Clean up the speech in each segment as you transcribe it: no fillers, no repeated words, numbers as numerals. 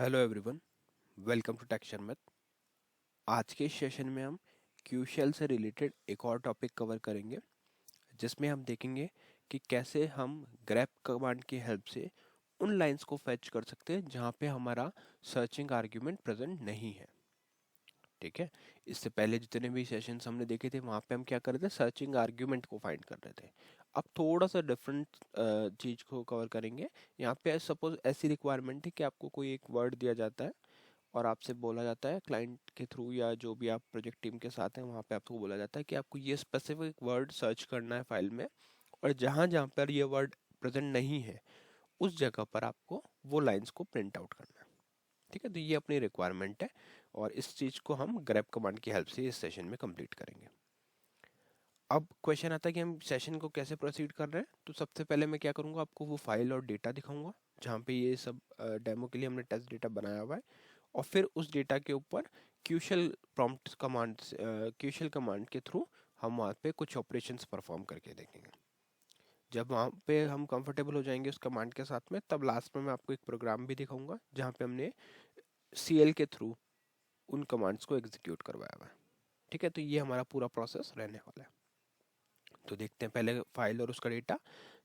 Hello everyone, welcome to Texture Math. आज के इस सेशन में हम क्यू शेल से रिलेटेड एक और टॉपिक कवर करेंगे, जिसमें हम देखेंगे कि कैसे हम ग्रेप कमांड की हेल्प से उन लाइंस को फेच कर सकते हैं जहां पे हमारा सर्चिंग आर्ग्यूमेंट प्रेजेंट नहीं है। ठीक है। इससे पहले जितने भी सेशंस हमने देखे थे वहां पे हम क्या कर रहे थे, सर्चिंग आर्ग्यूमेंट को फाइंड कर रहे थे। अब थोड़ा सा डिफरेंट चीज को कवर करेंगे। यहाँ पे सपोज ऐसी रिक्वायरमेंट है कि आपको कोई एक वर्ड दिया जाता है और आपसे बोला जाता है क्लाइंट के थ्रू या जो भी आप प्रोजेक्ट टीम के साथ हैं वहाँ पे आपको बोला जाता है कि आपको ये स्पेसिफिक वर्ड सर्च करना है फाइल में, और जहाँ जहाँ पर ये वर्ड प्रेजेंट नहीं है उस जगह पर आपको वो लाइंस को प्रिंट आउट करना है। ठीक है, तो ये अपनी रिक्वायरमेंट है और इस चीज़ को हम ग्रेप कमांड की हेल्प से इस सेशन में कंप्लीट करेंगे। अब क्वेश्चन आता है कि हम सेशन को कैसे प्रोसीड कर रहे हैं। तो सबसे पहले मैं क्या करूँगा, आपको वो फाइल और डेटा दिखाऊंगा जहाँ पे ये सब डेमो के लिए हमने टेस्ट डेटा बनाया हुआ है, और फिर उस डेटा के ऊपर क्यूशल प्रॉम्प्ट कमांड क्यूशल कमांड के थ्रू हम वहाँ पे कुछ ऑपरेशंस परफॉर्म करके देखेंगे। जब वहाँ पे हम कंफर्टेबल हो जाएंगे उस कमांड के साथ में, तब लास्ट में मैं आपको एक प्रोग्राम भी दिखाऊंगा जहाँ पे हमने सीएल के थ्रू उन कमांड्स को एग्जीक्यूट करवाया हुआ है। ठीक है, तो ये हमारा पूरा प्रोसेस रहने वाला है। तो देखते हैं पहले फाइल और उसका डेटा।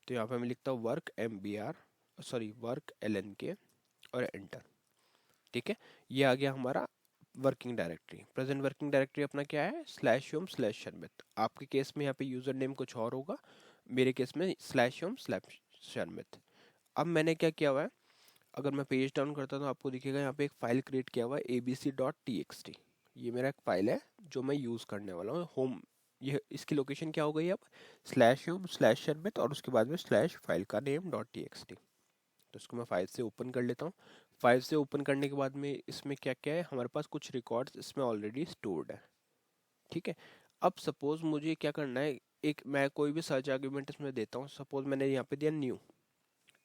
तो यहाँ पे मैं लिखता हूँ work M B R, sorry work L N K, और एंटर। ठीक है, ये आ गया हमारा working directory. Present working directory अपना क्या है, स्लैश होम स्लैश शर्मित। आपके केस में यहाँ पे यूजर नेम कुछ और होगा, मेरे केस में स्लैश होम स्लैश शर्मित। अब मैंने क्या किया हुआ है, अगर मैं पेज डाउन करता हूँ तो आपको दिखेगा यहाँ पे एक फाइल क्रिएट किया हुआ है abc.txt। ये मेरा एक फाइल है जो मैं यूज करने वाला हूँ। होम, ये इसकी लोकेशन क्या हो गई अब, स्लैश होम स्लैश शर्मित और उसके बाद में स्लैश फाइल का नेम डॉट टी। तो इसको मैं फाइल से ओपन कर लेता हूँ। फाइल से ओपन करने के बाद में इसमें क्या क्या है, हमारे पास कुछ रिकॉर्ड्स इसमें ऑलरेडी स्टोर्ड है। ठीक है, अब सपोज मुझे क्या करना है, एक मैं कोई भी सर्च आर्ग्यूमेंट इसमें देता हूँ। सपोज मैंने यहाँ पे दिया न्यू।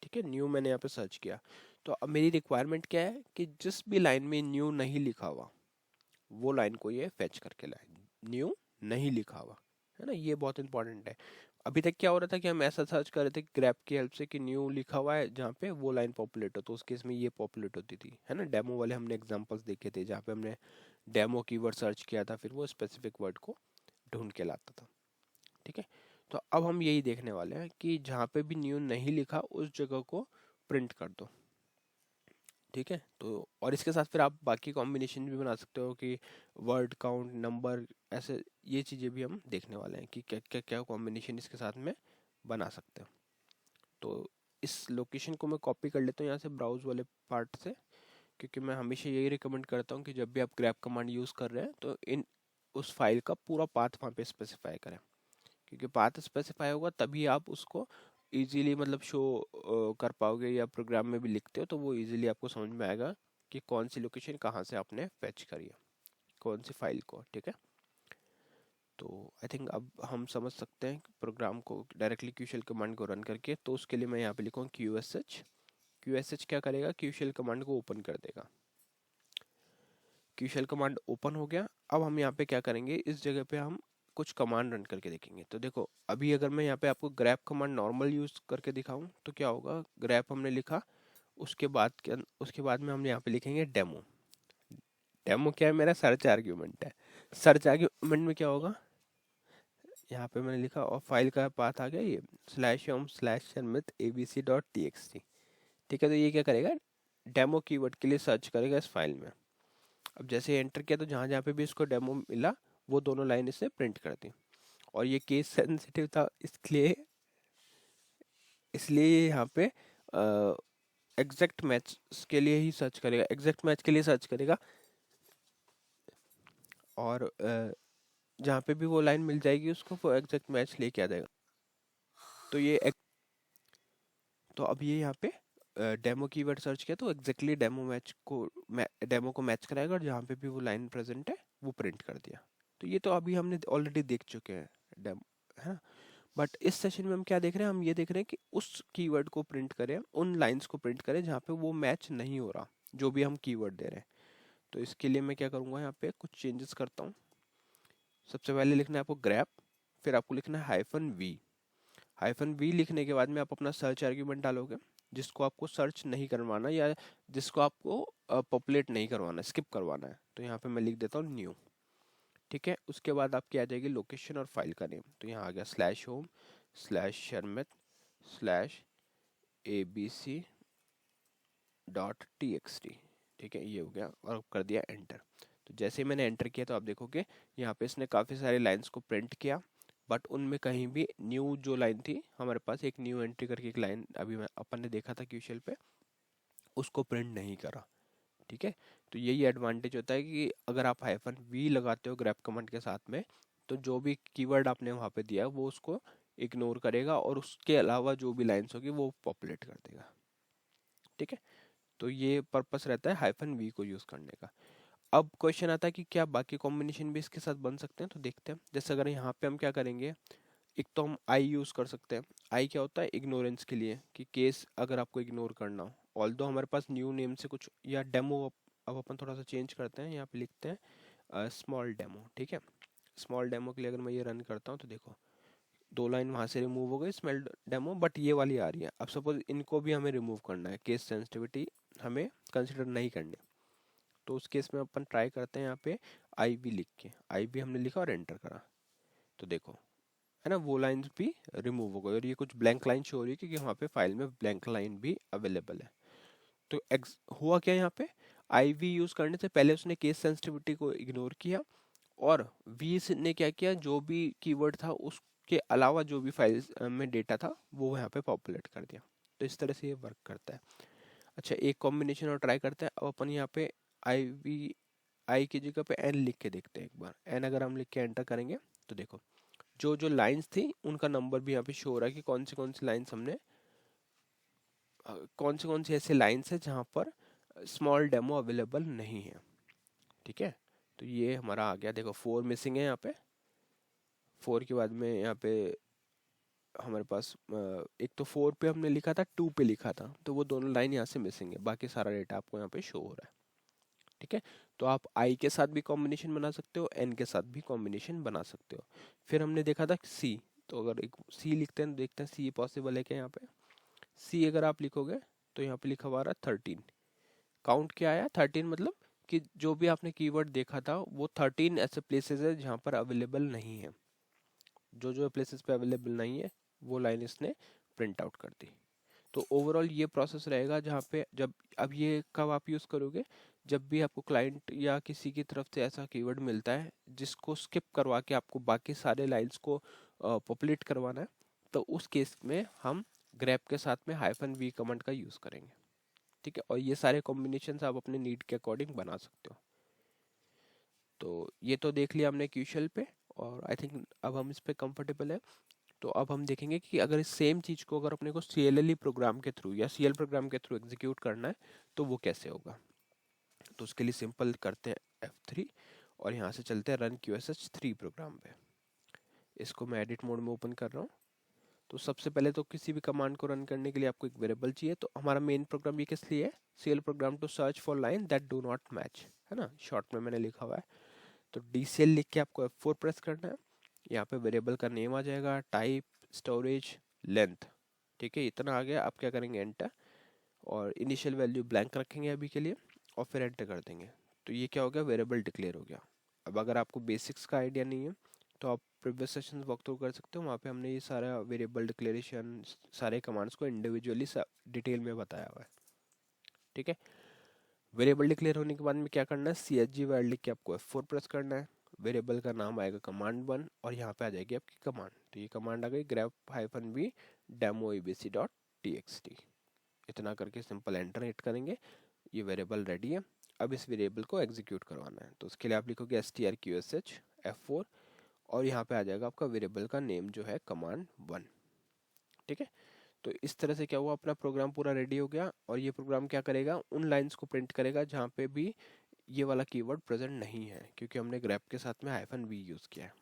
ठीक है, न्यू मैंने यहाँ पे सर्च किया। तो अब मेरी रिक्वायरमेंट क्या है कि जिस भी लाइन में न्यू नहीं लिखा हुआ वो लाइन को ये फेच करके लाए। न्यू नहीं लिखा हुआ है ना, ये बहुत इंपॉर्टेंट है। अभी तक क्या हो रहा था कि हम ऐसा सर्च कर रहे थे ग्रैप की हेल्प से कि न्यू लिखा हुआ है जहाँ पे वो लाइन पॉपुलेट हो, तो उस केस में ये पॉपुलेट होती थी, है ना। डेमो वाले हमने एग्जांपल्स देखे थे जहाँ पे हमने डेमो कीवर्ड सर्च किया था, फिर वो स्पेसिफिक वर्ड को ढूंढ के लाता था। ठीक है, तो अब हम यही देखने वाले हैं कि जहाँ पे भी न्यू नहीं लिखा उस जगह को प्रिंट कर दो। ठीक है, तो और इसके साथ फिर आप बाकी कॉम्बिनेशन भी बना सकते हो कि वर्ड काउंट नंबर, ऐसे ये चीज़ें भी हम देखने वाले हैं कि क्या क्या क्या कॉम्बिनेशन इसके साथ में बना सकते हो। तो इस लोकेशन को मैं कॉपी कर लेता हूँ यहाँ से ब्राउज वाले पार्ट से, क्योंकि मैं हमेशा यही रिकमेंड करता हूँ कि जब भी आप ग्रैप कमांड यूज़ कर रहे हैं तो इन उस फाइल का पूरा पाथ वहाँ पे स्पेसिफाई करें, क्योंकि पाथ स्पेसिफाई होगा तभी आप उसको इजीली मतलब शो कर पाओगे, या प्रोग्राम में भी लिखते हो तो वो इजीली आपको समझ में आएगा कि कौन सी लोकेशन कहाँ से आपने फेच करी है, कौन सी फाइल को। ठीक है, तो आई थिंक अब हम समझ सकते हैं प्रोग्राम को डायरेक्टली क्यूशल कमांड को रन करके। तो उसके लिए मैं यहाँ पे लिखूँगा Q S H. Q S H क्या करेगा, क्यूशल कमांड को ओपन कर देगा। क्यूशल कमांड ओपन हो गया। अब हम यहाँ पे क्या करेंगे, इस जगह पे हम कुछ कमांड रन करके देखेंगे। तो देखो अभी अगर मैं यहाँ पे आपको ग्रैप कमांड नॉर्मल यूज करके दिखाऊं तो क्या होगा, ग्रैप हमने लिखा, उसके बाद में हम यहाँ पे लिखेंगे डेमो। डेमो क्या है, मेरा सर्च आर्ग्यूमेंट है। सर्च आर्ग्यूमेंट में क्या होगा, यहाँ पे मैंने लिखा और फाइल का पाथ आ गया ये slash home slash Sharmit abc.txt। ठीक है, तो ये क्या करेगा, डेमो कीवर्ड के लिए सर्च करेगा इस फाइल में। अब जैसे एंटर किया तो जहाँ जहाँ पे भी इसको डेमो मिला वो दोनों लाइन इसने प्रिंट कर दी। और ये केस सेंसिटिव था, इसलिए यहाँ पे एग्जैक्ट मैच के लिए ही सर्च करेगा, एग्जैक्ट मैच के लिए सर्च करेगा। और जहाँ पे भी वो लाइन मिल जाएगी उसको वो एग्जैक्ट मैच लेके आ जाएगा। तो तो अब ये यहाँ पे डेमो कीवर्ड सर्च किया तो एग्जैक्टली डेमो को मैच कराएगा, और जहाँ पे भी वो लाइन प्रेजेंट है वो प्रिंट कर दिया। तो ये तो अभी हमने ऑलरेडी देख चुके हैं डेमो, है ना। बट इस सेशन में हम क्या देख रहे हैं, हम ये देख रहे हैं कि उस कीवर्ड को प्रिंट करें, उन लाइंस को प्रिंट करें जहाँ पे वो मैच नहीं हो रहा जो भी हम कीवर्ड दे रहे हैं। तो इसके लिए मैं क्या करूँगा, यहाँ पे कुछ चेंजेस करता हूँ। सबसे पहले लिखना है आपको ग्रैप, फिर आपको लिखना है हाइफन वी। हाइफन वी लिखने के बाद में आप अपना सर्च आर्ग्यूमेंट डालोगे। जिसको आपको सर्च नहीं करवाना या जिसको आपको पॉपुलेट नहीं करवाना, स्किप करवाना है। तो यहाँ पे मैं लिख देता हूँ न्यू। ठीक है, उसके बाद आपकी आ जाएगी लोकेशन और फाइल का नेम। तो यहाँ आ गया slash home slash Sharmit slash abc.txt। ठीक है, ये हो गया और कर दिया एंटर। तो जैसे ही मैंने एंटर किया तो आप देखोगे यहाँ पे इसने काफ़ी सारे लाइंस को प्रिंट किया, बट उनमें कहीं भी न्यू जो लाइन थी हमारे पास, एक न्यू एंट्री करके एक लाइन अभी अपन ने देखा था क्यूशल पे, उसको प्रिंट नहीं करा। ठीक है, तो यही एडवांटेज होता है कि अगर आप हाइफन वी लगाते हो ग्रेप कमांड के साथ में, तो जो भी कीवर्ड आपने वहाँ पे दिया वो उसको इग्नोर करेगा और उसके अलावा जो भी लाइंस होगी वो पॉपुलेट कर देगा। ठीक है, तो ये पर्पस रहता है हाइफन वी को यूज़ करने का। अब क्वेश्चन आता है कि क्या बाकी कॉम्बिनेशन भी इसके साथ बन सकते हैं, तो देखते हैं। जैसे अगर यहाँ पे हम क्या करेंगे, एक तो हम आई यूज़ कर सकते हैं। आई क्या होता है, इग्नोरेंस के लिए, कि केस अगर आपको इग्नोर करना हो। ऑल्दो हमारे पास न्यू नेम से कुछ या डेमो, अब अपन थोड़ा सा चेंज करते हैं, यहाँ पे लिखते हैं स्मॉल डेमो। ठीक है, स्मॉल डेमो के लिए अगर मैं ये रन करता हूँ तो देखो 2 लाइन वहाँ से रिमूव हो गई स्मॉल डेमो, बट ये वाली आ रही है। अब सपोज इनको भी हमें रिमूव करना है, केस सेंसिटिविटी हमें कंसिडर नहीं करनी, तो उस केस में अपन ट्राई करते हैं यहाँ पे आई बी लिख के। आई बी हमने लिखा और एंटर करा, तो देखो है ना, वो लाइंस भी रिमूव हो गई और ये कुछ ब्लैंक लाइन शो हो रही है क्योंकि वहाँ पे फाइल में ब्लैंक लाइन भी अवेलेबल है। तो हुआ क्या यहाँ पे, आई वी यूज करने से पहले उसने केस सेंसिटिविटी को इग्नोर किया और वी ने क्या किया, जो भी कीवर्ड था उसके अलावा जो भी फाइल्स में डेटा था वो यहाँ पे पॉपुलेट कर दिया। तो इस तरह से ये वर्क करता है। अच्छा, एक कॉम्बिनेशन और ट्राई करते हैं। अब अपन यहाँ पे आई वी, आई की जगह पे एन लिख के देखते हैं एक बार। एन अगर हम लिख के एंटर करेंगे तो देखो जो जो लाइंस थी उनका नंबर भी यहाँ पे शो हो रहा है कि कौन सी लाइंस हमने, कौन सी ऐसे लाइंस है जहाँ पर स्मॉल डेमो अवेलेबल नहीं है। ठीक है, तो ये हमारा आ गया, देखो 4 मिसिंग है यहाँ पे। 4 के बाद में यहाँ पे हमारे पास एक तो 4 पे हमने लिखा था, 2 पे लिखा था, तो वो दोनों लाइन यहाँ से मिसिंग है, बाकी सारा डेटा आपको यहाँ पे शो हो रहा है। ठीक है, तो आप आई के साथ भी कॉम्बिनेशन बना सकते हो, एन के साथ भी कॉम्बिनेशन बना सकते हो। फिर हमने देखा था सी, तो अगर एक सी लिखते हैं तो देखते हैं सी पॉसिबल है क्या यहाँ पे। सी अगर आप लिखोगे तो यहाँ पे लिखा हुआ रहा 13। काउंट क्या आया 13, मतलब कि जो भी आपने कीवर्ड देखा था वो 13 ऐसे प्लेसेस है जहाँ पर अवेलेबल नहीं है। जो जो प्लेसेस पे अवेलेबल नहीं है वो लाइन इसने प्रिंट आउट कर दी। तो ओवरऑल ये प्रोसेस रहेगा जहाँ पे, जब अब ये कब आप यूज़ करोगे, जब भी आपको क्लाइंट या किसी की तरफ से ऐसा कीवर्ड मिलता है जिसको स्किप करवा के आपको बाकी सारे लाइंस को पॉपुलेट करवाना है, तो उस केस में हम ग्रैप के साथ में हाइफन वी कमांड का यूज़ करेंगे। ठीक है, और ये सारे कॉम्बिनेशन आप अपने नीड के अकॉर्डिंग बना सकते हो। तो ये तो देख लिया हमने क्यूशल पे, और आई थिंक अब हम इस पे कंफर्टेबल है। तो अब हम देखेंगे कि अगर इस सेम चीज़ को अगर अपने को CLLE प्रोग्राम के थ्रू या CL प्रोग्राम के थ्रू एग्जीक्यूट करना है तो वो कैसे होगा। तो उसके लिए सिंपल करते हैं F3 और यहाँ से चलते हैं रन QSH3 प्रोग्राम पे। इसको मैं एडिट मोड में ओपन कर रहा हूँ। तो सबसे पहले तो किसी भी कमांड को रन करने के लिए आपको एक वेरिएबल चाहिए। तो हमारा मेन प्रोग्राम ये किस लिए है, CL program to search for line that do not match, है ना, शॉर्ट में मैंने लिखा हुआ है। तो DCL लिख के आपको F4 प्रेस करना है। यहाँ पे वेरिएबल का नेम आ जाएगा, टाइप, स्टोरेज, लेंथ। ठीक है, इतना आ गया। आप क्या करेंगे, एंटर, और इनिशियल वैल्यू ब्लैंक रखेंगे अभी के लिए और फिर एंटर कर देंगे। तो ये क्या हो गया, वेरिएबल डिक्लेयर हो गया। अब अगर आपको बेसिक्स का आइडिया नहीं है तो आप प्रीवियस सेशंस वॉक थ्रू कर सकते हो, वहाँ पे हमने ये सारा वेरिएबल डिक्लेरेशन, सारे कमांड्स को इंडिविजुअली डिटेल में बताया हुआ है। ठीक है, वेरिएबल डिक्लेयर होने के बाद में क्या करना है, CHG वर्ड लिख के आपको F4 प्रेस करना है। वेरिएबल का नाम आएगा command1 और यहाँ पे आ जाएगी आपकी कमांड। तो ये कमांड आ गई grep-v demo abc.txt। इतना करके सिंपल एंटर हिट करेंगे, ये वेरिएबल रेडी है। अब इस वेरिएबल को एग्जीक्यूट करवाना है, तो उसके लिए आप लिखोगे strqsh F4 और यहाँ पे आ जाएगा आपका वेरिएबल का नेम जो है command1। ठीक है, तो इस तरह से क्या हुआ, अपना प्रोग्राम पूरा रेडी हो गया। और ये प्रोग्राम क्या करेगा, उन लाइंस को प्रिंट करेगा जहाँ पे भी ये वाला कीवर्ड प्रेजेंट नहीं है, क्योंकि हमने ग्रेप के साथ में हाइफन वी यूज़ किया है।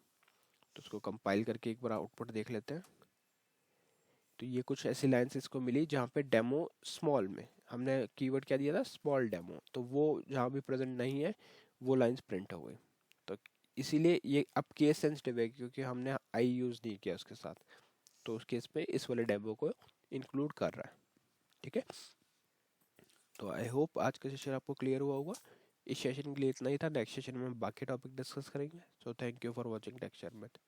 तो उसको कंपाइल करके एक बार आउटपुट देख लेते हैं। तो ये कुछ ऐसी लाइंस इसको मिली जहाँ पे डेमो स्मॉल में हमने कीवर्ड क्या दिया था, स्मॉल डेमो, तो वो जहाँ भी प्रेजेंट नहीं है वो लाइंस प्रिंट हो गई। तो इसीलिए ये अब केस सेंसिटिव है क्योंकि हमने आई यूज़ नहीं किया उसके साथ, तो उस केस में इस वाले डेमो को इंक्लूड कर रहा है। ठीक है, तो आई होप आज का सेशन आपको क्लियर हुआ होगा। इस सेशन के लिए इतना ही था। नेक्स्ट सेशन में हम बाकी टॉपिक डिस्कस करेंगे। So thank you for watching texture math.